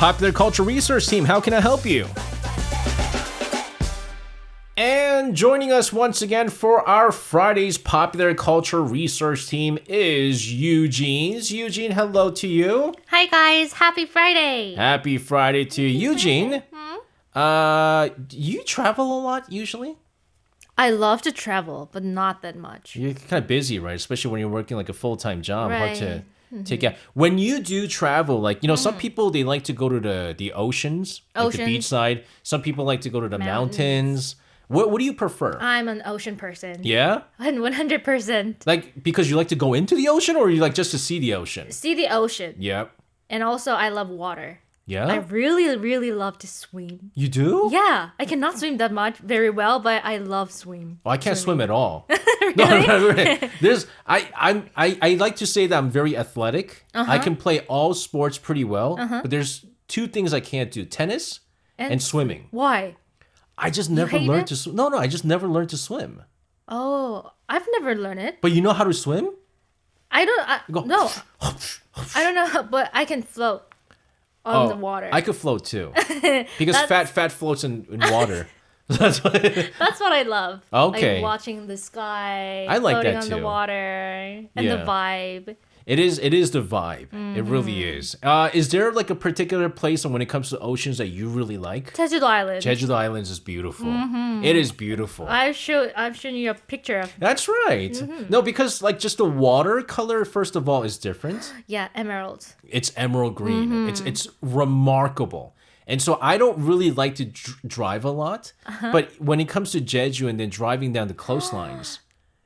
Popular Culture Research Team. How can I help you? And joining us once again for our Friday's Popular Culture Research Team is Yujin. Yujin, hello to you. Hi guys, happy Friday. Happy Friday to Yujin. You travel a lot usually? I love to travel, but not that much. You're kind of busy, right? Especially when you're working like a full-time job. Right. Hard to take out. When you do travel, like, some people, they like to go to the oceans, like the beachside. Some people like to go to the mountains. What do you prefer? I'm an ocean person. Yeah? And 100%. Like, because you like to go into the ocean or you like just to see the ocean? See the ocean. Yep. And also, I love water. Yeah? I really, really love to swim. You do? Yeah. I cannot swim that much very well, but I love swim. Well, I can't swim at all. Really? No. I like to say that I'm very athletic. I can play all sports pretty well. But there's two things I can't do. Tennis and swimming. Why? I just never learned to swim. No, I just never learned to swim. Oh, I've never learned it. But you know how to swim? I don't know, but I can float on the water. I could float too. Because fat floats in water. That's what I love. Okay. Like watching the sky, I like floating that on too. the water, and the vibe. It is the vibe. It really is. Is there like a particular place when it comes to oceans that you really like? Jeju Island. Jeju Islands is beautiful. It is beautiful. I've shown you a picture of. That's right. No, because like just the water color, first of all, is different. Yeah, emerald. It's emerald green. It's remarkable. And so I don't really like to drive a lot, but when it comes to Jeju and then driving down the coastlines,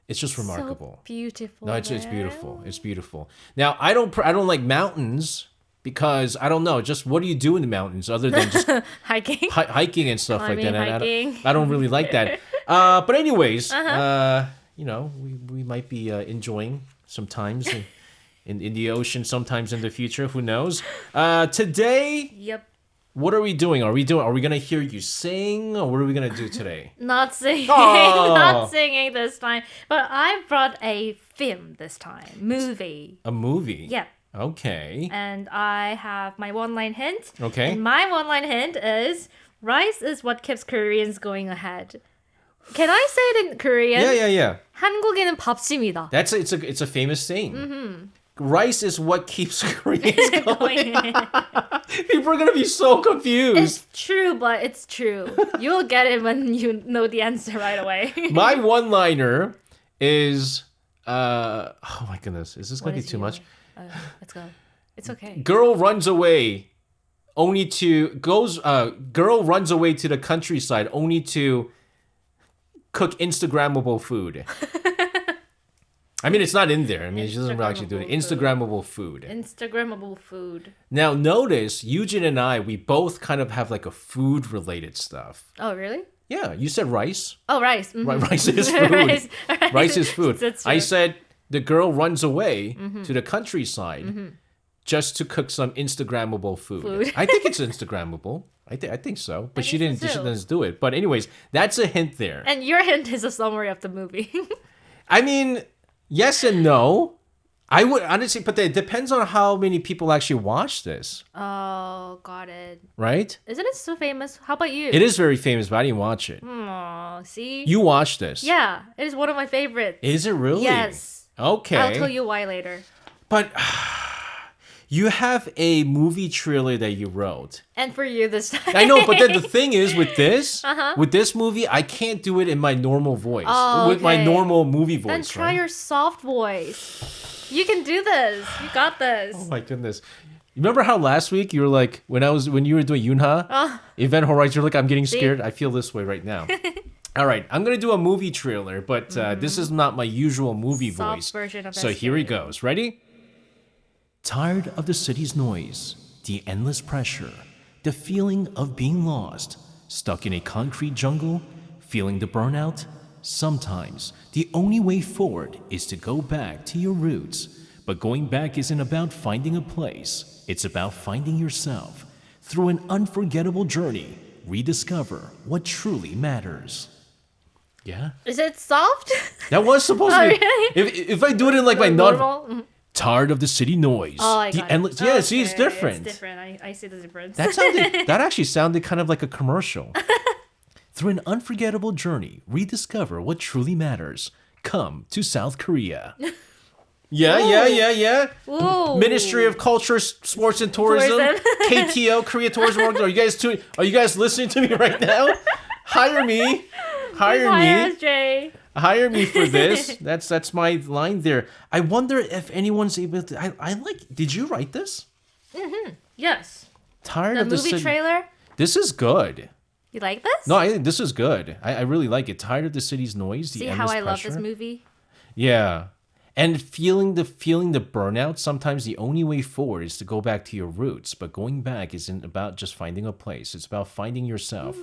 it's just remarkable. So beautiful. No, it's beautiful. It's beautiful. Now I don't like mountains because I don't know. Just what do you do in the mountains other than just hiking, hiking and stuff like that? Hiking. I don't really like that. But anyways, we might be enjoying sometimes in the ocean, sometimes in the future. Who knows? Today. Yep. What are we doing? Are we gonna hear you sing, or what are we gonna do today? Not singing, Oh. not singing this time. But I brought a film this time, movie. A movie. Yeah. Okay. And I have my one-line hint. Okay. And my one-line hint is rice is what keeps Koreans going ahead. Can I say it in Korean? Yeah. 한국인은 밥심이다. It's a famous saying. Rice is what keeps Koreans going. People are gonna be so confused. It's true, but it's true. You'll get it when you know the answer right away. My one-liner is, oh my goodness, is this gonna be too much? Let's go. It's okay. Girl runs away girl runs away to the countryside only to cook Instagrammable food. I mean, it's not in there. I mean, she doesn't actually do it. Instagrammable food. Instagrammable food. Now, notice, Yujin and I, we both kind of have like a food-related stuff. Oh, really? Yeah, you said rice. Oh, rice. Mm-hmm. Rice is food. Rice is food. That's true. I said the girl runs away to the countryside just to cook some Instagrammable food. I think it's Instagrammable. I think so. But she didn't do it. But anyways, that's a hint there. And your hint is a summary of the movie. I mean, yes and no. I would honestly, but it depends on how many people actually watch this. Oh, got it. Right? Isn't it so famous? How about you? It is very famous, but I didn't watch it. Oh, see? You watched this? Yeah, it is one of my favorites. Is it really? Yes. Okay. I'll tell you why later. But you have a movie trailer that you wrote. And for you this time. I know, but then the thing is with this movie, I can't do it in my normal voice. Oh, with my normal movie voice. Then try your soft voice. You can do this. You got this. Oh my goodness. Remember how last week you were like, when you were doing Yunha, Event Horizon, you're like, I'm getting scared. I feel this way right now. All right, I'm going to do a movie trailer, but this is not my usual movie Soft voice. Version of So here he goes. Ready? Tired of the city's noise, the endless pressure, the feeling of being lost, stuck in a concrete jungle, feeling the burnout? Sometimes the only way forward is to go back to your roots. But going back isn't about finding a place. It's about finding yourself. Through an unforgettable journey, rediscover what truly matters. Yeah? Is it soft? That was supposed to be. Really? If I do it in like my normal? Tired of the city noise. Oh, I the got endless. it. Yeah, see, it's Okay, different. It's different. I see the difference. That actually sounded kind of like a commercial. Through an unforgettable journey, rediscover what truly matters. Come to South Korea. Yeah. Whoa. Ministry of Culture, Sports and Tourism, KTO, Korea Tourism. Are you guys listening to me right now? Hire me. Hire us, Jay. Hire me for this. That's my line there. I wonder if anyone's able to. I like. Did you write this? Yes. Tired The of the movie city. trailer. This is good. You like this? No, I think this is good. I really like it. Tired of the city's noise. The See endless how I love pressure. this movie? Yeah. And feeling the burnout, sometimes the only way forward is to go back to your roots. But going back isn't about just finding a place. It's about finding yourself.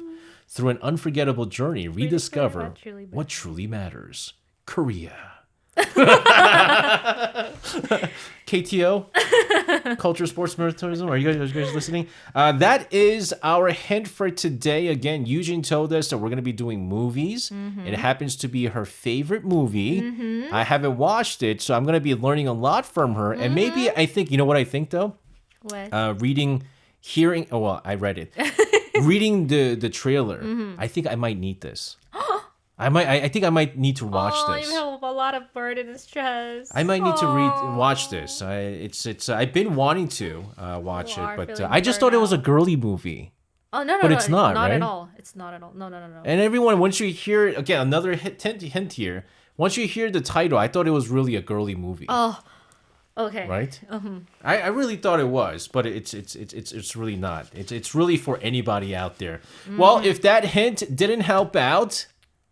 Through an unforgettable journey, rediscover what truly matters. Korea. KTO, Culture, Sports, Tourism. Are you guys listening? That is our hint for today. Again, Yujin told us that we're going to be doing movies. It happens to be her favorite movie. I haven't watched it, so I'm going to be learning a lot from her. And maybe I think, you know what I think though? What? Hearing. Oh well, I read it. Reading the trailer. I think I might need this. I think I might need to watch this. You have a lot of burden and stress. I might need to watch this. I've been wanting to watch it, but I just thought it was a girly movie. Oh no, But it's not, not right? at all. It's not at all. No. And everyone, once you hear again another hint here, once you hear the title, I thought it was really a girly movie. Oh, okay. Right? I really thought it was, but it's really not. It's really for anybody out there. Well, if that hint didn't help out,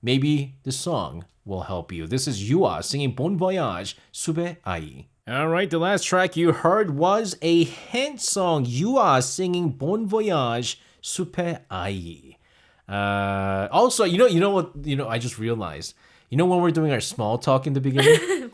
maybe the song will help you. This is Yua singing Bon Voyage, Sube Ai. All right, the last track you heard was a hint song. Yua singing Bon Voyage, Sube Ai. Also, you know what? I just realized. You know when we're doing our small talk in the beginning?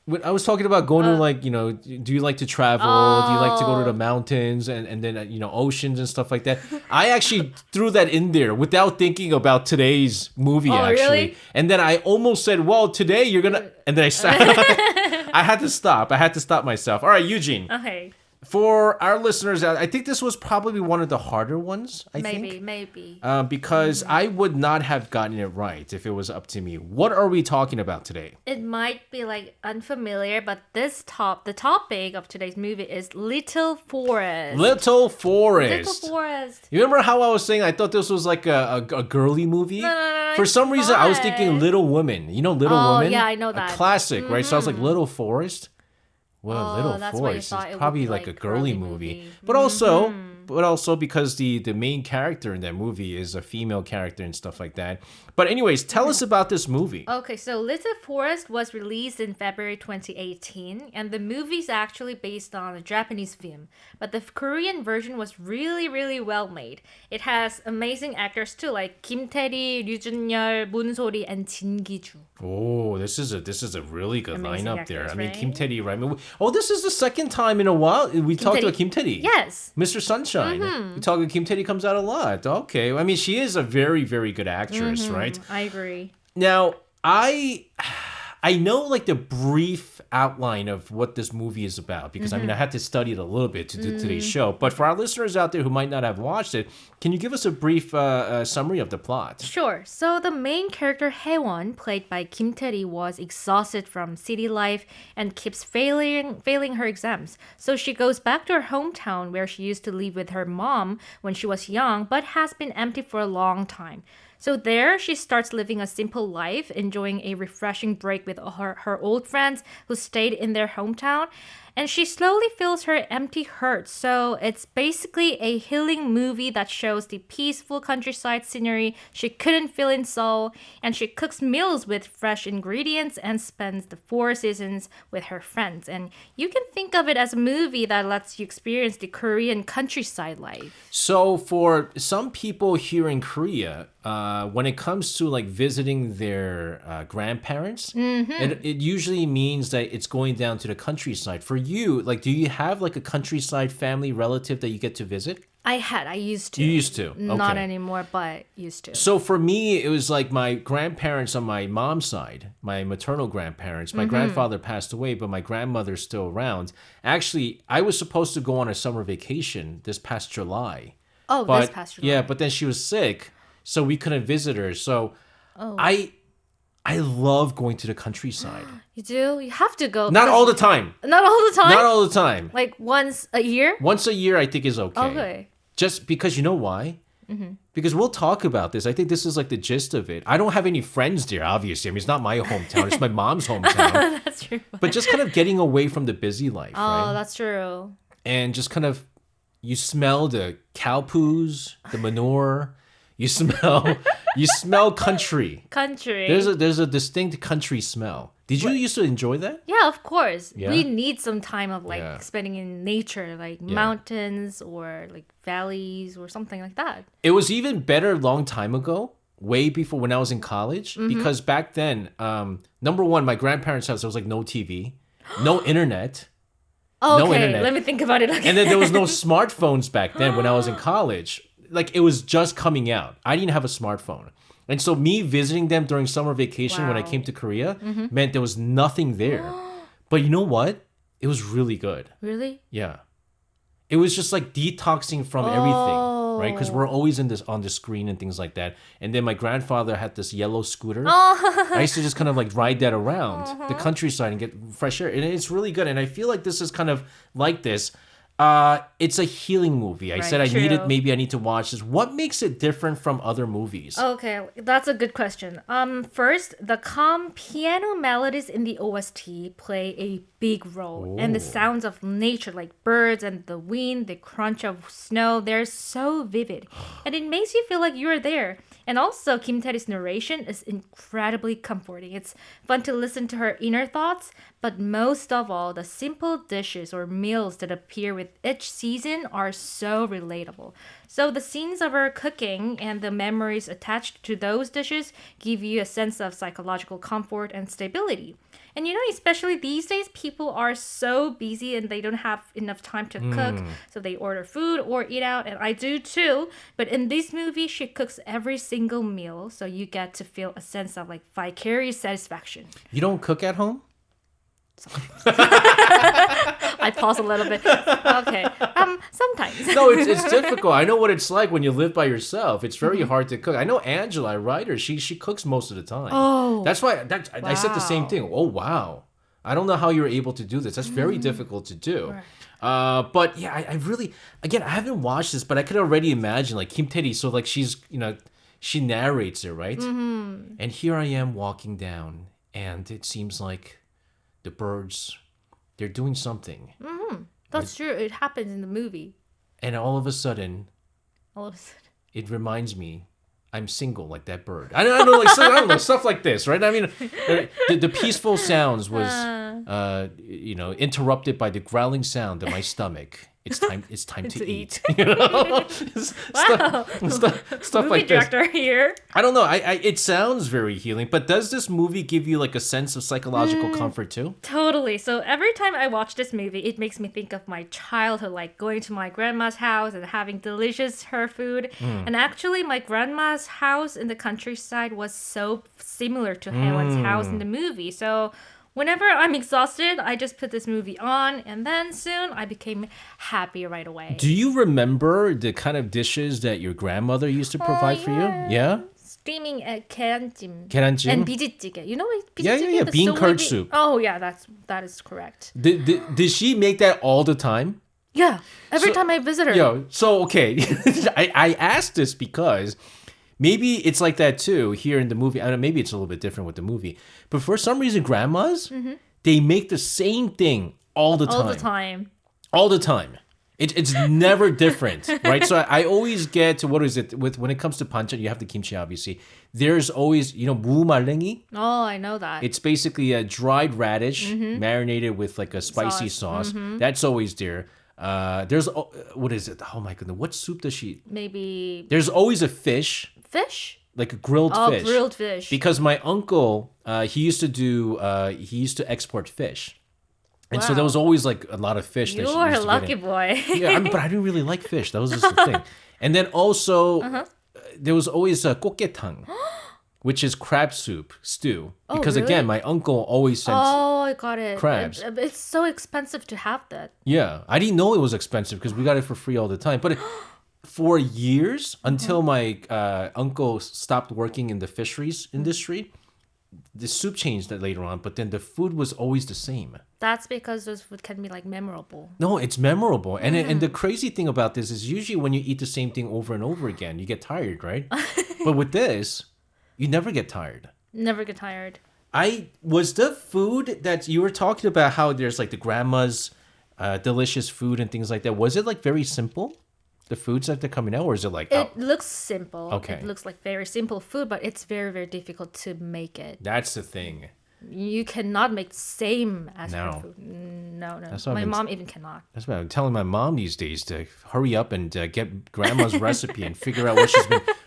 When I was talking about going to do you like to travel? Do you like to go to the mountains and then oceans and stuff like that? I actually threw that in there without thinking about today's movie actually. Really? And then I almost said, "Well, today you're gonna," and then I had to stop. I had to stop myself. All right, Eugene. Okay. For our listeners, I think this was probably one of the harder ones. I think. Maybe. Because I would not have gotten it right if it was up to me. What are we talking about today? It might be like unfamiliar, but the topic of today's movie is Little Forest. Little Forest. Little Forest. You remember how I was saying I thought this was like a girly movie? No, For some reason, I was fun. thinking Little Women. You know Little Women? Yeah, I know that. A classic, right? So I was like, Little Forest? Well, Little that's why you Forest thought is it would probably be like a like girly girly movie. movie. But also because the main character in that movie is a female character and stuff like that. But anyways, tell us about this movie. Okay, so Little Forest was released in February 2018, and the movie is actually based on a Japanese film, but the Korean version was really, really well made. It has amazing actors too, like Kim Tae-ri, Ryu Jun-yeol, Moon So-ri, and Jin Gi-ju. Oh, this is a really good Amazing lineup there. actors, I mean, right? Kim Tae-ri, right? This is the second time in a while we talked Tae-ri. about Kim Tae-ri. Yes. Mr. Sunshine. We talk about Kim Tae-ri comes out a lot. Okay. I mean, she is a very, very good actress, right? I agree. Now, I know like the brief outline of what this movie is about because I mean I had to study it a little bit to do today's show. But for our listeners out there who might not have watched it, can you give us a brief summary of the plot? Sure. So the main character Haewon, played by Kim Tae-ri, was exhausted from city life and keeps failing her exams. So she goes back to her hometown where she used to live with her mom when she was young, but has been empty for a long time. So there, she starts living a simple life, enjoying a refreshing break with her old friends who stayed in their hometown. And she slowly fills her empty heart. So it's basically a healing movie that shows the peaceful countryside scenery she couldn't feel in Seoul. And she cooks meals with fresh ingredients and spends the 4 seasons with her friends. And you can think of it as a movie that lets you experience the Korean countryside life. So for some people here in Korea, when it comes to like visiting their grandparents, it usually means that it's going down to the countryside. For you, like, do you have like a countryside family relative that you get to visit? I used to. You used to? Not Okay. anymore, but used to. So for me, it was like my grandparents on my mom's side, my maternal grandparents. My grandfather passed away, but my grandmother's still around. Actually, I was supposed to go on a summer vacation this past July. Oh, But this past July. yeah, but then she was sick, so we couldn't visit her. So I love going to the countryside. You do? You have to go. Not 'cause- all the time. Not all the time? Not all the time. Like once a year? Once a year, I think is okay. Okay. Just because you know why? Because we'll talk about this. I think this is like the gist of it. I don't have any friends there, obviously. I mean, it's not my hometown. It's my mom's hometown. That's true. But just kind of getting away from the busy life, Oh, right? that's true. And just kind of, you smell the cow poos, the manure. You smell country. Country. There's a distinct country smell. Did you used to enjoy that? Yeah, of course. Yeah? We need some time of like Yeah. spending in nature, like mountains or like valleys or something like that. It was even better a long time ago, way before when I was in college, because back then, number one, my grandparents' house, there was like no TV, no internet, Okay, no internet. let me think about it again. And then there was no smartphones back then when I was in college. Like it was just coming out. I didn't have a smartphone. And so me visiting them during summer vacation when I Wow. came to Korea meant there was nothing there. But you know what? It was really good. Really? Yeah. It was just like detoxing from everything, right? Because we're always on the screen and things like that. And then my grandfather had this yellow scooter. I used to just kind of like ride that around the countryside and get fresh air. And it's really good. And I feel like this is kind of like this. It's a healing movie. I Right, said I true. maybe I need to watch this. What makes it different from other movies? Okay, that's a good question. First, the calm piano melodies in the OST play a big role, and the sounds of nature, like birds and the wind, the crunch of snow, they're so vivid, and it makes you feel like you're there. And also, Kim Tae-ri's narration is incredibly comforting. It's fun to listen to her inner thoughts, but most of all, the simple dishes or meals that appear with each season are so relatable. So the scenes of her cooking and the memories attached to those dishes give you a sense of psychological comfort and stability. And you know, especially these days, people are so busy and they don't have enough time to cook. So they order food or eat out, and I do too. But in this movie, she cooks every single meal. So you get to feel a sense of like vicarious satisfaction. You don't cook at home? I pause a little bit. Okay. Sometimes. No, it's difficult. I know what it's like when you live by yourself. It's very hard to cook. I know Angela, I write her. She cooks most of the time. Oh. That's why I said the same Wow. thing. Oh wow. I don't know how you're able to do this. That's very difficult to do. But yeah, I really, again, I haven't watched this, but I could already imagine like Kim Tae-ri. So like she's, she narrates it, right? And here I am walking down, and it seems like the birds, they're doing something. That's true. It happens in the movie. And all of a sudden, All of a sudden. it reminds me I'm single like that bird. I don't know, like I don't know, stuff like this, right? I mean, the peaceful sounds was, interrupted by the growling sound of my stomach. It's time to eat. You know, Wow. stuff Movie like this. director here. I don't know. It sounds very healing, but does this movie give you like a sense of psychological comfort too? Totally. So every time I watch this movie, it makes me think of my childhood, like going to my grandma's house and having delicious her food. And actually, my grandma's house in the countryside was so similar to Haewon's house in the movie. So whenever I'm exhausted, I just put this movie on, and then soon I became happy right away. Do you remember the kind of dishes that your grandmother used to provide for you? Yeah? Steaming 계란찜. 계란찜? And 비지찌개. You know what Yeah, 비지찌개? yeah. The Bean curd soybean- soup. Oh, yeah, that is correct. Did she make that all the time? Yeah, every So- time I visit her. Yo, so okay, I asked this because maybe it's like that too here in the movie. I don't know, maybe it's a little bit different with the movie, but for some reason, grandmas they make the same thing all the time. All the time. All the time. It's never different, right? So I always get to what is it with when it comes to panchan. You have the kimchi, obviously. There's always 무말랭이. Oh, I know that. It's basically a dried radish marinated with like a spicy sauce. That's always there. There's what is it? Oh my goodness, what soup does she? Maybe There's always a fish, fish? like a grilled Oh, fish. grilled fish. Because my uncle, he used to export fish, And so there was always like a lot of fish that she You're used a to lucky get in. boy. Yeah, but I didn't really like fish. That was just the thing. And then also, there was always 꽃게탕, which is crab soup, stew. Because really? again, my uncle always sent... Oh, I got it. Crabs. It's so expensive to have that. Yeah, I didn't know it was expensive because we got it for free all the time. But for years, until my uncle stopped working in the fisheries industry, the soup changed that later on, but then the food was always the same. That's because those food can be like memorable. No, it's memorable. And the crazy thing about this is usually when you eat the same thing over and over again, you get tired, right? But with this, you never get tired. Never get tired. Was the food that you were talking about, how there's like the grandma's delicious food and things like that, was it like very simple? The foods that they're coming out, or is it like... It looks simple. Okay. It looks like very simple food, but it's very, very difficult to make it. That's the thing. You cannot make the same as No. her food. No. That's what My I've been- mom even cannot. That's what I'm telling my mom these days, to hurry up and get grandma's recipe and figure out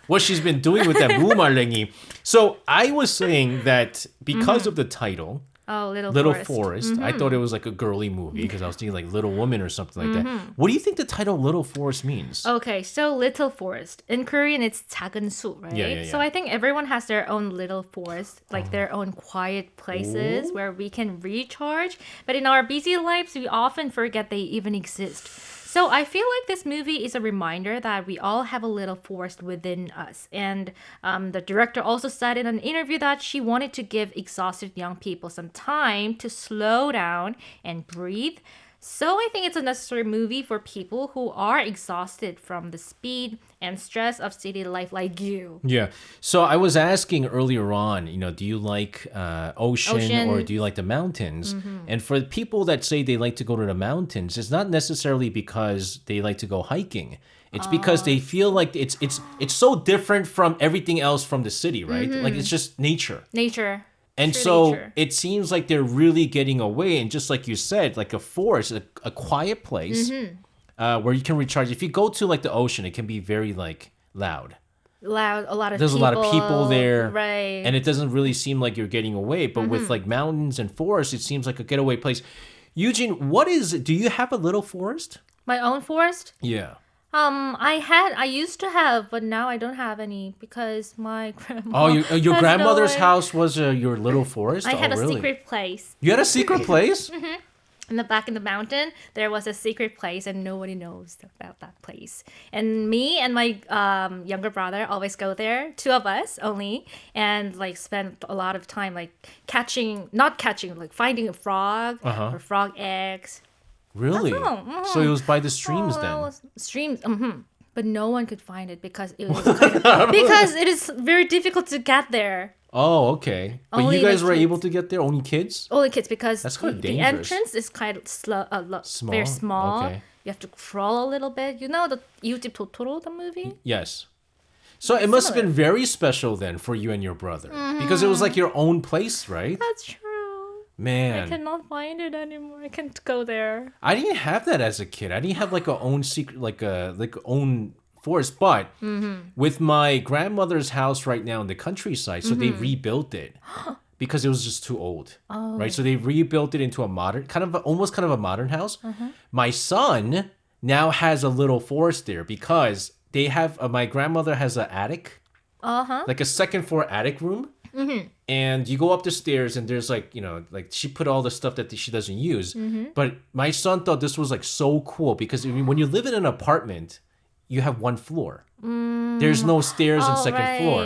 what she's been doing with that 무말랭이. So I was saying that because of the title, Oh, Little Forest. Forest, I thought it was like a girly movie because I was thinking like Little Woman or something like that. What do you think the title Little Forest means? Okay, so little forest. In Korean, it's 작은 숲, right? Yeah. So I think everyone has their own little forest, like their own quiet places Ooh. where we can recharge. But in our busy lives, we often forget they even exist. So I feel like this movie is a reminder that we all have a little forest within us. And the director also said in an interview that she wanted to give exhausted young people some time to slow down and breathe. So I think it's a necessary movie for people who are exhausted from the speed and stress of city life like you. Yeah. So I was asking earlier on, do you like ocean or do you like the mountains? And for the people that say they like to go to the mountains, it's not necessarily because they like to go hiking. It's because they feel like it's so different from everything else from the city, right? Like it's just nature. Nature. And True so nature. it seems like they're really getting away. And just like you said, like a forest, a quiet place where you can recharge. If you go to like the ocean, it can be very like loud. Loud, a lot of There's people. a lot of people there. Right. And it doesn't really seem like you're getting away. But with like mountains and forests, it seems like a getaway place. Eugene, do you have a little forest? My own forest? Yeah. I used to have, but now I don't have any because my grandma. Oh, your passed grandmother's away. house was your little forest? I had oh, a really? secret place. You had a secret place? In the back in the mountain, there was a secret place, and nobody knows about that place. And me and my younger brother always go there, two of us only, and like spend a lot of time like finding a frog or frog eggs. Really? So it was by the streams then? Streams. But no one could find it because it was because it is very difficult to get there. Oh, okay. But Only you guys the were kids. able to get there? Only kids? Only kids because That's kinda the dangerous. entrance is kind of Small? very small. Okay. You have to crawl a little bit. You know the Yujin Totoro, the movie? Yes. So it must have been very special then for you and your brother. Because it was like your own place, right? That's true. I Man. cannot find it anymore. I can't go there. I didn't have that as a kid. I didn't have like a own secret, like a own forest. But with my grandmother's house right now in the countryside, so they rebuilt it because it was just too old, right? So they rebuilt it into a modern, almost kind of a modern house. My son now has a little forest there because they have. My grandmother has an attic, like a second floor attic room. And you go up the stairs and there's like, like she put all the stuff that she doesn't use. But my son thought this was like so cool because when you live in an apartment, you have one floor. There's no stairs and second floor.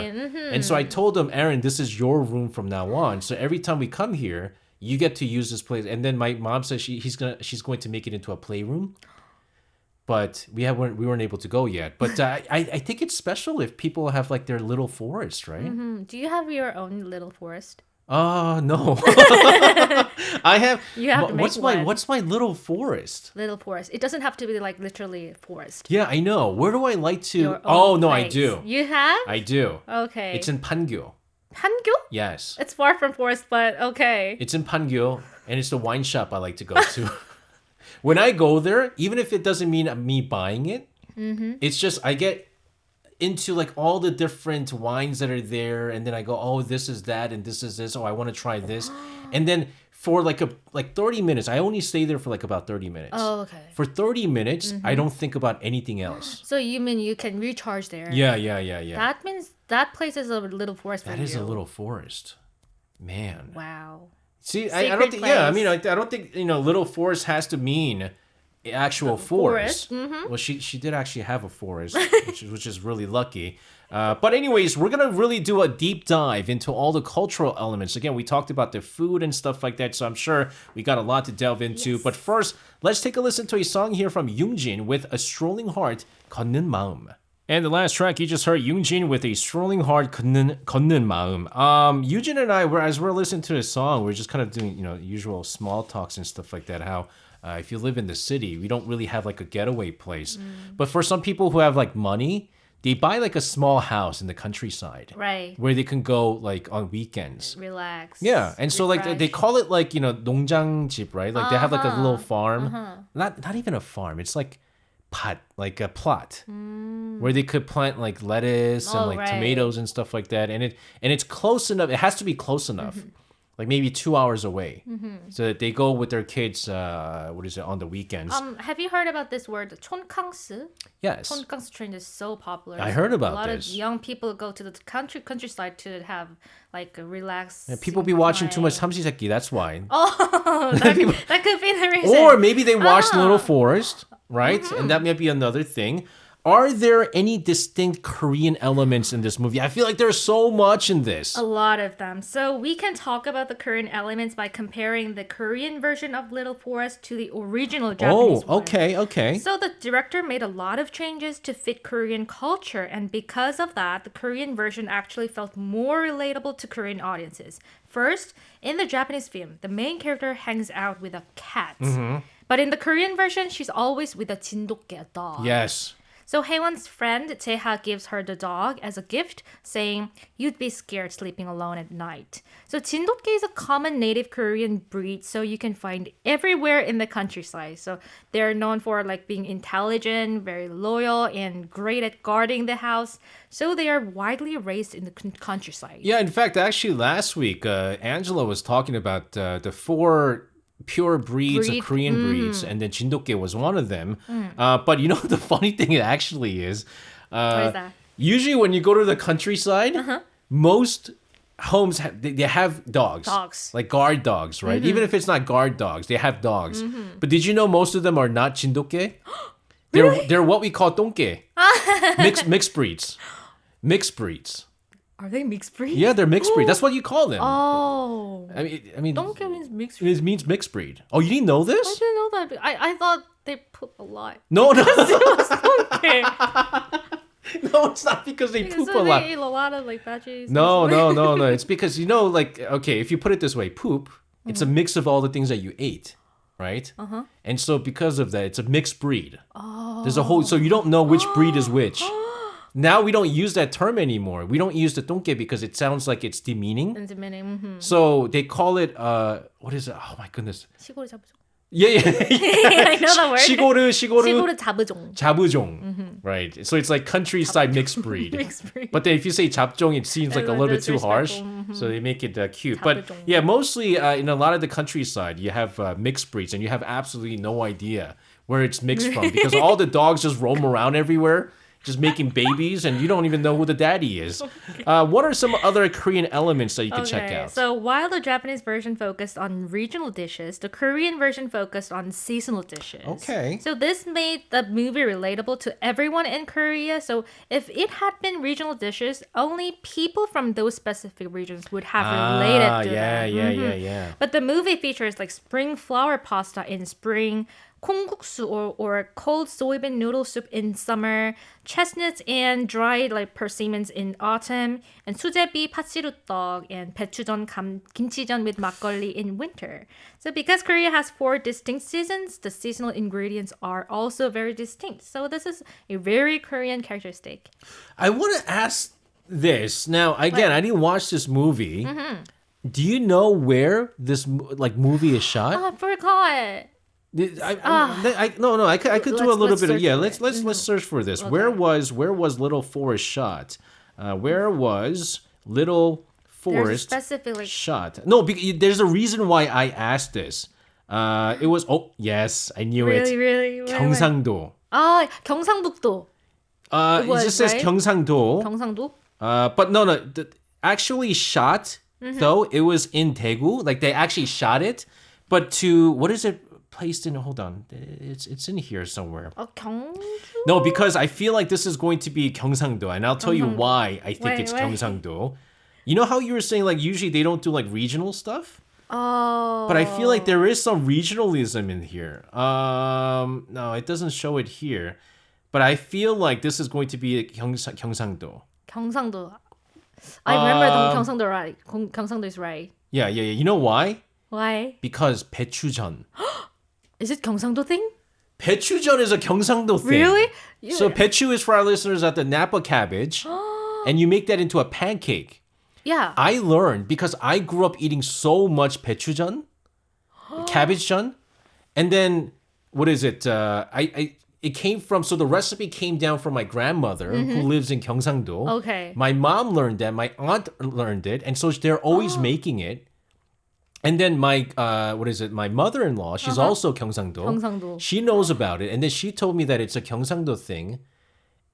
And so I told him, Aaron, this is your room from now on. So every time we come here, you get to use this place. And then my mom says she's going to make it into a playroom. But we weren't able to go yet. But I think it's special if people have like their little forest, right? Do you have your own little forest? No. I have. You have to make one. What's my little forest? Little forest. It doesn't have to be like literally a forest. Yeah, I know. Where do I like to? Your Oh own no, I place. do. You have? I do. Okay. It's in Pangyo. Pangyo? Yes, It's far from forest, but okay. it's in Pangyo, and it's the wine shop I like to go to. When I go there, even if it doesn't mean me buying it, it's just I get into like all the different wines that are there, and then I go, oh, this is that, and this is this. Oh, I want to try this, and then for like 30 minutes, I only stay there for like about 30 minutes. Oh, okay. For 30 minutes, I don't think about anything else. So you mean you can recharge there? Yeah. That means that place is a little forest for you. That is a little forest, man. Wow. See, I don't think. Yeah, I mean, I don't think little forest has to mean actual forest. Well, she did actually have a forest, which is really lucky. But anyways, we're gonna really do a deep dive into all the cultural elements. Again, we talked about the food and stuff like that, so I'm sure we got a lot to delve into. Yes. But first, let's take a listen to a song here from Yujin with A Strolling Heart, 걷는 마음. And the last track, you just heard Yujin with A Strolling Heart, 걷는 마음. Yujin and I, as we're listening to this song, we're just kind of doing, usual small talks and stuff like that. How if you live in the city, we don't really have like a getaway place. But for some people who have like money, they buy like a small house in the countryside. Right. Where they can go like on weekends. Relax. Yeah. And so like they call it like, 농장집, right? Like they have like a little farm. Not even a farm. It's like pot, like a plot. Where they could plant like lettuce and like tomatoes and stuff like that. And it's close enough. It has to be close enough. Like maybe 2 hours away. So that they go with their kids, on the weekends. Have you heard about this word, 촌캉스? Yes. 촌캉스 trend is so popular. I heard about this. A lot this. of young people go to the countryside to have like a relaxed. People be watching too much 삼시세끼, that's why. Oh, that could be the reason. Or maybe they watch Little Forest, right? And that might be another thing. Are there any distinct Korean elements in this movie? I feel like there's so much in this. A lot of them. So we can talk about the Korean elements by comparing the Korean version of Little Forest to the original Japanese one. Okay. So the director made a lot of changes to fit Korean culture, and because of that, the Korean version actually felt more relatable to Korean audiences. First, in the Japanese film, the main character hangs out with a cat. But in the Korean version, she's always with a 진돗개, a dog. Yes. So Haewon's friend Jae-ha gives her the dog as a gift, saying, "You'd be scared sleeping alone at night." So 진돗개 is a common native Korean breed, so you can find everywhere in the countryside. So they're known for like being intelligent, very loyal, and great at guarding the house. So they are widely raised in the countryside. Yeah, in fact, actually last week, Angela was talking about the 4 pure breeds of Korean breeds, and then 진돗개 was one of them. But the funny thing actually is, What is that? usually when you go to the countryside, most homes they have dogs. Like guard dogs, right? Even if it's not guard dogs, they have dogs. But did you know most of them are not 진돗개? They're what we call 똥개. Mixed breeds. Mixed breeds. Are they mixed breed? Yeah, they're mixed breed. That's what you call them. Oh. I mean, 똥개 means mixed breed. it means mixed breed. Oh, you didn't know this? I didn't know that. I thought they poop a lot. No. Okay. No, it's not because they poop a lot. They eat a lot of like veggies. No. It's because, okay, if you put it this way, poop, it's a mix of all the things that you ate, right? And so because of that, it's a mixed breed. Oh. There's a whole, so you don't know which breed is which. Now we don't use that term anymore. We don't use the 똥개 because it sounds like it's demeaning. So they call it, what is it? Oh my goodness. 시골 자부종. Yeah. I know that word. 시골 자부종. 자부종. Right. So it's like countryside mixed breed. Mixed breed. But then if you say 잡종, it seems like a little bit too harsh. So they make it cute. But yeah, mostly in a lot of the countryside, you have mixed breeds and you have absolutely no idea where it's mixed from because all the dogs just roam around everywhere. Just making babies, and you don't even know who the daddy is. What are some other Korean elements that you can check out? So while the Japanese version focused on regional dishes, the Korean version focused on seasonal dishes. Okay. So this made the movie relatable to everyone in Korea. So if it had been regional dishes, only people from those specific regions would have related to them. Yeah. But the movie features like spring flower pasta in spring, 콩국수 or cold soybean noodle soup in summer, chestnuts and dried like persimmons in autumn, and 수제비 팥시루떡 and 배추전 김치전 with 막걸리 in winter. So because Korea has 4 distinct seasons, the seasonal ingredients are also very distinct. So this is a very Korean characteristic. I want to ask this. Now, again, I didn't watch this movie. Do you know where this movie is shot? Oh, I forgot. No, I could do a little let's bit of search for let's search for this. Where was Little Forest shot? Where was Little Forest specifically shot? No, there's a reason why I asked this. It was yes, I knew it. really 경상도. 아 경상북도. It just says right? 경상도. 경상도? But no, actually shot though it was in Daegu. Like they actually shot it, but what is it placed in? Hold on, it's in here somewhere. 경주? No, because I feel like this is going to be 경상도, and I'll tell you why I think it's why? 경상도. You know how you were saying like usually they don't do like regional stuff? Oh. But I feel like there is some regionalism in here. No, it doesn't show it here. But I feel like this is going to be 경상도. 경상도. I remember 경상도 right. 경상도 is right. Yeah. You know why? Why? Because 배추전. Is it 경상도 thing? 배추전 is a 경상도 thing. Really? So 배추 is for our listeners at the Napa cabbage, and you make that into a pancake. Yeah. I learned because I grew up eating so much 배추전, cabbage전, and then what is it? It came from, so the recipe came down from my grandmother who lives in Gyeongsangdo. Okay. My mom learned that, my aunt learned it, and so they're always making it. And then my my mother-in-law, she's also Gyeongsangdo. 경상도. She knows about it, and then she told me that it's a Gyeongsangdo thing,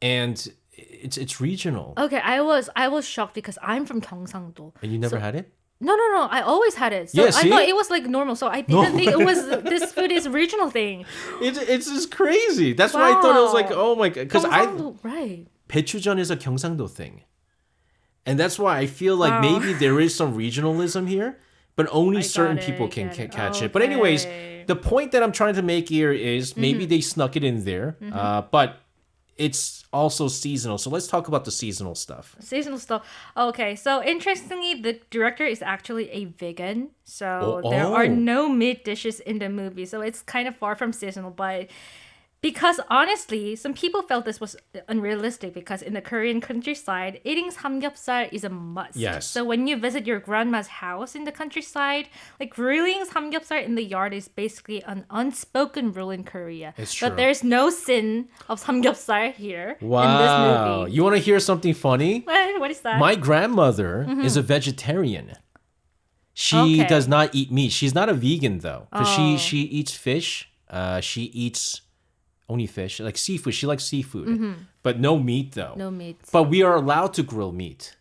and it's regional. Okay, I was shocked because I'm from 경상도. And you never had it? No. I always had it. So Yeah, I see? thought it was like normal. So I didn't think it was this food is regional thing. It's just crazy. That's why I thought it was like, oh my god, because right. 배추전 is a Gyeongsangdo thing, and that's why I feel like maybe there is some regionalism here, but only certain people can catch it. But anyways, the point that I'm trying to make here is maybe they snuck it in there, but it's also seasonal. So let's talk about the seasonal stuff. Seasonal stuff. Okay, so interestingly, the director is actually a vegan. So there are no meat dishes in the movie. So it's kind of far from seasonal, but because honestly, some people felt this was unrealistic because in the Korean countryside, eating samgyeopsal is a must. Yes. So when you visit your grandma's house in the countryside, like grilling samgyeopsal in the yard is basically an unspoken rule in Korea. It's true. But there's no sin of samgyeopsal here in Wow. this movie. You want to hear something funny? What is that? My grandmother is a vegetarian. She does not eat meat. She's not a vegan though, because she eats fish. She eats only fish, like seafood. She likes seafood, but no meat though. No meat. But we are allowed to grill meat.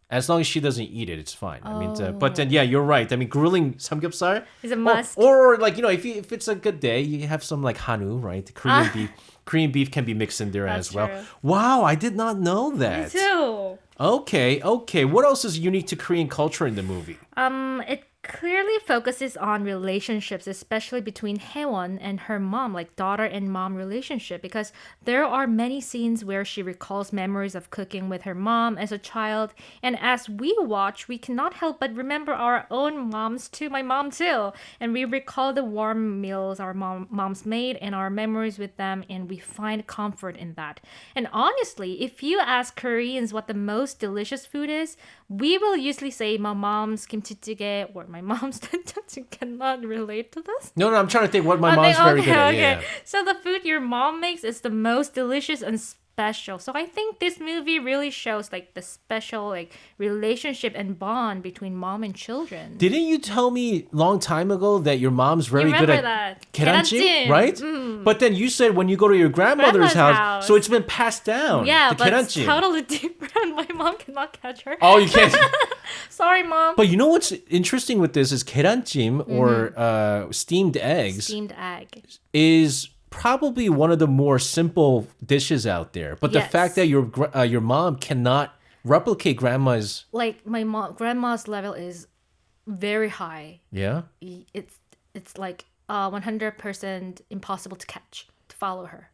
As long as she doesn't eat it, it's fine. I mean, but then yeah, you're right. I mean, grilling samgyeopsal Is a must. Or like if it's a good day, you have some like hanwoo, right? Korean beef. Korean beef can be mixed in there as well. true. Wow, I did not know that. Me too. Okay. What else is unique to Korean culture in the movie? It clearly focuses on relationships, especially between Haewon and her mom, like daughter and mom relationship, because there are many scenes where she recalls memories of cooking with her mom as a child. And as we watch, we cannot help but remember our own moms too, my mom too. And we recall the warm meals our moms made and our memories with them, and we find comfort in that. And honestly, if you ask Koreans what the most delicious food is, we will usually say my mom's kimchi jjigae or my mom's 된장찌개. Cannot relate to this. No, I'm trying to think what my mom's very good at. Yeah. So the food your mom makes is the most delicious and special. So I think this movie really shows like the special like relationship and bond between mom and children. Didn't you tell me long time ago that your mom's very good at that. 계란찜, right? But then you said when you go to your grandmother's house, so it's been passed down. Yeah, the but it's 계란찜. totally different. My mom cannot catch her. Oh, you can't. Sorry, mom. But you know what's interesting with this is 계란찜 or steamed eggs Steamed egg. is probably one of the more simple dishes out there. But the Yes. fact that your mom cannot replicate grandma's, Like my grandma's level is very high. yeah. It's like 100% impossible to catch, to follow her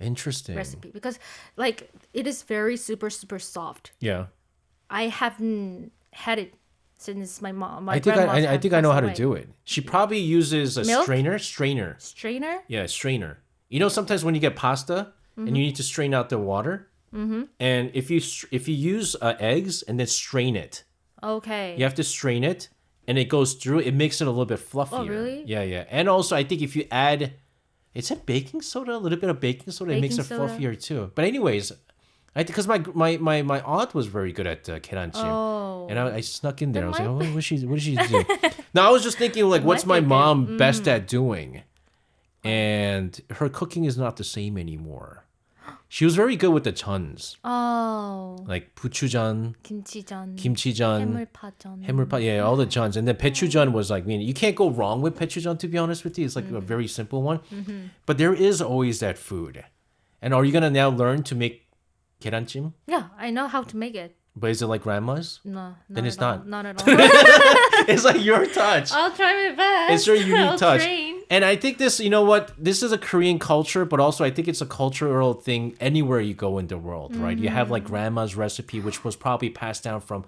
Interesting. recipe, because like it is very super soft. Yeah. I haven't had it since my mom. I think I know how to do it. She probably uses a Milk? strainer. Strainer? Yeah, strainer. You know, sometimes when you get pasta and you need to strain out the water, and if you use eggs and then strain it, Okay. you have to strain it, and it goes through. It makes it a little bit fluffier. Oh, really? Yeah. And also, I think if you add It's a baking soda, a little bit of baking soda. It makes Baking it soda. fluffier too. But anyways, because my aunt was very good at 계란찜. Oh. And I snuck in there. I was like, might oh, what is she doing? Now I was just thinking, like, what's my might be mom best at doing? And her cooking is not the same anymore. She was very good with the chons, Oh. like 부추전, 김치전. 김치전, 해물파전. 해물파, yeah, all the chons. And then 배추전 was like, I mean, you can't go wrong with 배추전, to be honest with you. It's like a very simple one. But there is always that food. And are you going to now learn to make 계란찜? Yeah, I know how to make it. But is it like grandma's? No, Then it's at all. not. Not at all. It's like your touch. I'll try my best. It's your unique I'll touch. train. And I think this, you know what? This is a Korean culture, but also I think it's a cultural thing anywhere you go in the world, right? You have like grandma's recipe, which was probably passed down from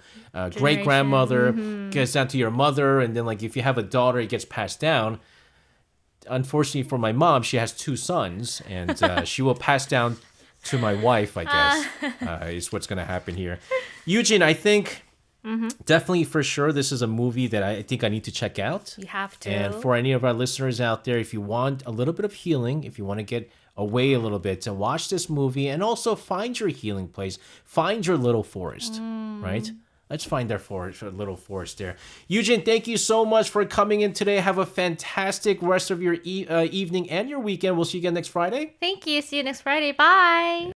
great grandmother, gets down to your mother, and then like if you have a daughter, it gets passed down. Unfortunately for my mom, she has 2 sons, and she will pass down to my wife, I guess, is what's going to happen here. Yujin, I think definitely for sure this is a movie that I think I need to check out. You have to. And for any of our listeners out there, if you want a little bit of healing, if you want to get away a little bit, to watch this movie and also find your healing place, find your little forest, right? Let's find our forest, our little forest there. Yujin, thank you so much for coming in today. Have a fantastic rest of your evening and your weekend. We'll see you again next Friday. Thank you. See you next Friday. Bye.